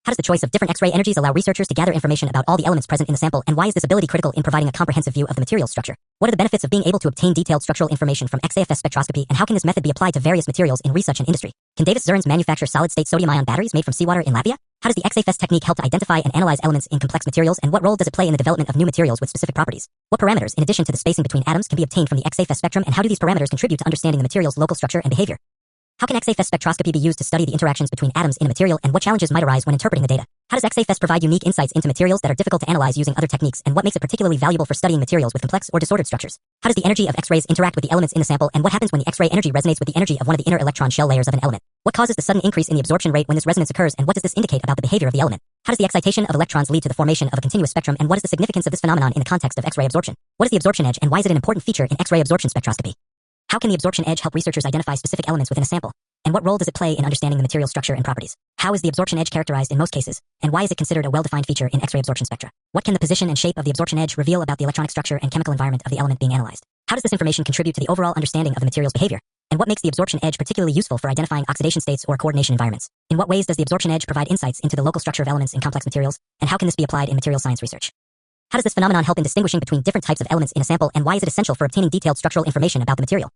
How does the choice of different X-ray energies allow researchers to gather information about all the elements present in the sample, and why is this ability critical in providing a comprehensive view of the material's structure? What are the benefits of being able to obtain detailed structural information from X-AFS spectroscopy, and how can this method be applied to various materials in research and industry? Can Davis Zurns manufacture solid-state sodium-ion batteries made from seawater in Latvia? How does the X-AFS technique help to identify and analyze elements in complex materials, and what role does it play in the development of new materials with specific properties? What parameters, in addition to the spacing between atoms, can be obtained from the X-AFS spectrum, and how do these parameters contribute to understanding the material's local structure and behavior? How can X-AFS spectroscopy be used to study the interactions between atoms in a material, and what challenges might arise when interpreting the data? How does X-AFS provide unique insights into materials that are difficult to analyze using other techniques, and what makes it particularly valuable for studying materials with complex or disordered structures? How does the energy of X-rays interact with the elements in the sample, and what happens when the X-ray energy resonates with the energy of one of the inner electron shell layers of an element? What causes the sudden increase in the absorption rate when this resonance occurs, and what does this indicate about the behavior of the element? How does the excitation of electrons lead to the formation of a continuous spectrum, and what is the significance of this phenomenon in the context of X-ray absorption? What is the absorption edge, and why is it an important feature in X-ray absorption spectroscopy? How can the absorption edge help researchers identify specific elements within a sample? And what role does it play in understanding the material structure and properties? How is the absorption edge characterized in most cases, and why is it considered a well-defined feature in X-ray absorption spectra? What can the position and shape of the absorption edge reveal about the electronic structure and chemical environment of the element being analyzed? How does this information contribute to the overall understanding of the material's behavior? And what makes the absorption edge particularly useful for identifying oxidation states or coordination environments? In what ways does the absorption edge provide insights into the local structure of elements in complex materials, and how can this be applied in material science research? How does this phenomenon help in distinguishing between different types of elements in a sample, and why is it essential for obtaining detailed structural information about the material?